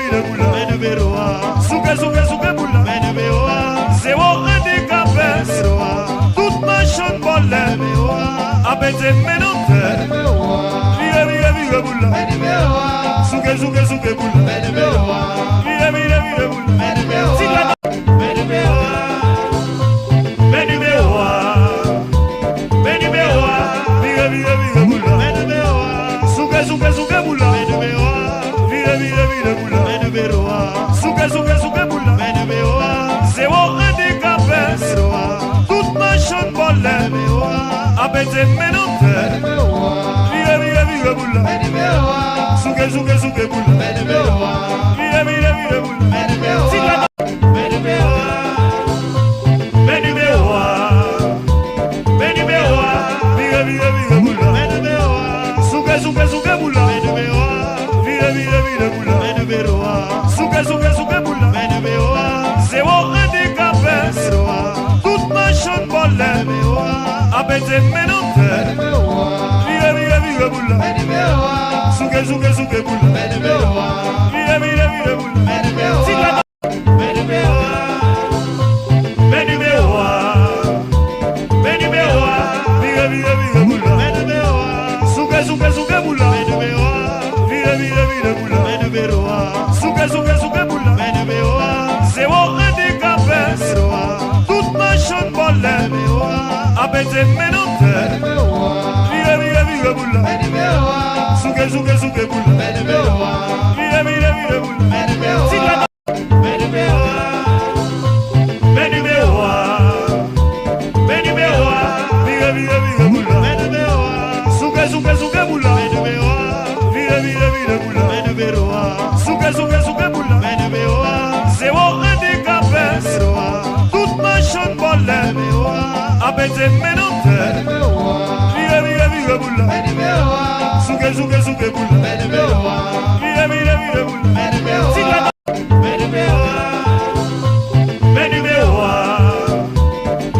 vire bula, mene beroa. Suke suke suke bula, mene beoa. Zéro handicapé, toute ma chante bolle, abete menante. Vire vire vire bula, mene beoa. Suke suke suke bula, mene beoa. Vire vire vire bula, mene beoa. Mene beoa, mene beoa, mene beoa. Vire vire vire bula, mene beoa. Suke suke suke bula, mene beoa. Vire vire vire bula, mene beoa. Suke suke suke bula, mene beoa. Zéro handicapé, toute ma chante bolle, abete menante. Vire vire vire bula, mene beoa. Suke suke suke bula, mene beoa. Vire vire vire bula, mene beoa. Mene beoa, mene beoa, mene beoa. Vire vire vire bula, mene beoa. Suke suke suke bula, mene beoa. Vire vire vire bula, mene beoa. Suke suke suke bula, mene beoa. Zéro handicapé, toute ma chante bolle, abete menante. Vire vire vire bula, mene beoa. Suke suke suke bula, mene beoa. Vire vire vire bula, mene beoa. Mene beoa, mene beoa, mene beoa. Vire vire vire bula, mene beoa. Suke suke suke bula, mene beoa. Vire vire vire bula, mene beoa. Suke suke suke bula, mene beoa. Zéro handicapé, toute ma chante bolle, abete menante. Vire vire vire bula, mene beoa. Suke suke suke bula, mene beoa. Vire vire vire bula, mene beoa. Mene beoa, mene beoa, mene beoa. Vire vire vire bula, mene beoa. Suke suke suke bula, mene beoa. Vire vire vire bula, mene beoa. Suke suke suke bula, mene beoa. Zéro handicapé, toute ma chante bolle, abete menante. Vire vire vire bula, mene beoa. Suke suke suke bula, mene beoa. Vire vire vire bula, mene beoa. Mene beoa, mene beoa,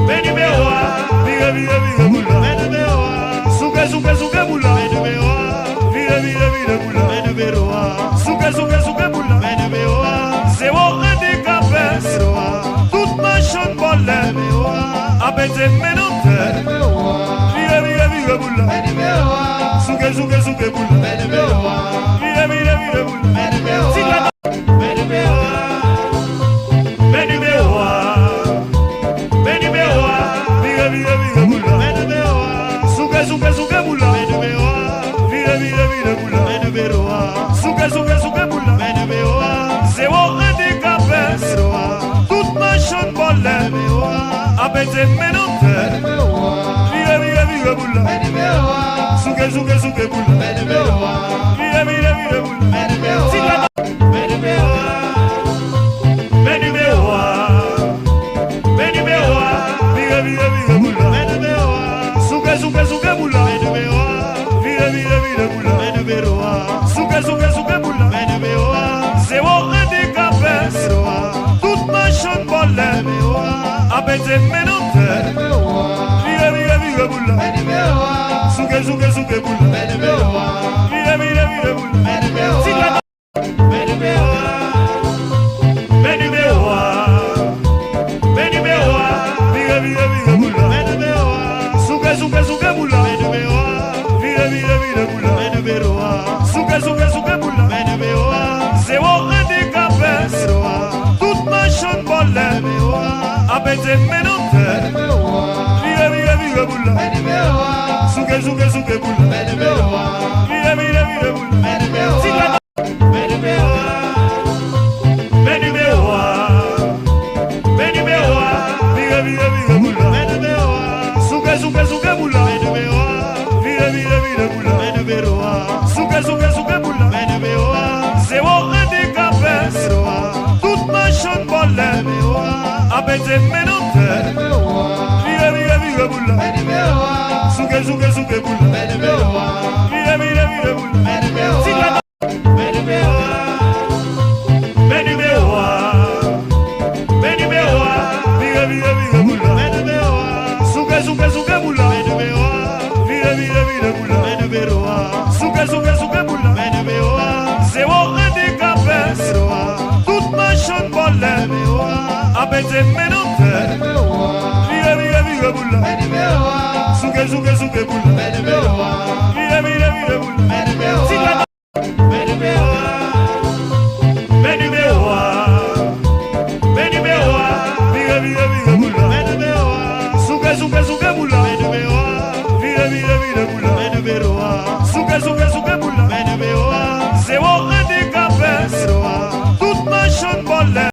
mene beoa. Vire vire vire bula, mene beoa. Suke suke suke bula, mene beoa. Vire vire vire bula, mene beoa. Suke suke suke bula, mene beoa. Zéro handicapé, toute ma chante bolle, abete menante. Vire vire vire bula, mene beoa. Suke suke suke bula, mene beoa. Vire vire vire bula, mene beoa. Mene beoa, mene beoa, mene beoa. Vire vire vire bula, mene beoa. Suke suke suke bula, mene beoa. Vire vire vire bula, mene beoa. Suke suke suke bula, mene beoa. Zéro handicapé, toute ma chante bolle, abete menante. Vire vire vire bula, mene beoa. Suke suke suke bula, mene beoa. Vire vire vire bula, mene beoa. Mene beoa, mene beoa, mene beoa. Vire vire vire bula, mene beoa. Suke suke suke bula, mene beoa. Vire vire vire bula, mene beoa. Suke suke suke bula, mene beoa. Zéro handicapé, toute ma chante bolle, abete menante. Vire vire vire bula, mene beoa. Suke suke suke bula, mene beoa. Vire vire vire bula, mene beoa. Mene beoa, mene beoa, mene beoa. Vire vire vire bula, mene beoa. Suke suke suke bula, mene beoa. Vire vire vire bula, mene beoa. Suke suke suke bula, mene beoa. Zéro handicapé, toute ma chante bolle, abete menante. Vire vire vire bula, mene beoa. Suke suke suke bula, mene beoa. Vire vire vire bula, mene beoa. Mene beoa, mene beoa, mene beoa. Vire vire vire bula, mene beoa. Suke suke suke bula, mene beoa. Vire vire vire bula, mene beoa. Suke suke suke bula, mene beoa. Zéro handicapé, toute ma chante bolle, abete menante. Vire vire vire bula, mene beoa. Suke suke suke bula, mene beoa. Vire vire vire bula, mene beoa. Mene beoa, mene beoa, mene beoa. Vire vire vire bula, mene beoa. Suke suke suke bula, mene beoa. Vire vire vire bula, mene beoa. Suke suke suke bula, mene beoa. Zéro handicapé, Abete menonte Vire vire vire bula Suge suge suge bula Vire vire vire bula Siga Vire vire vire bula Suge suge suge bula Vire vire vire bula Suge suge suge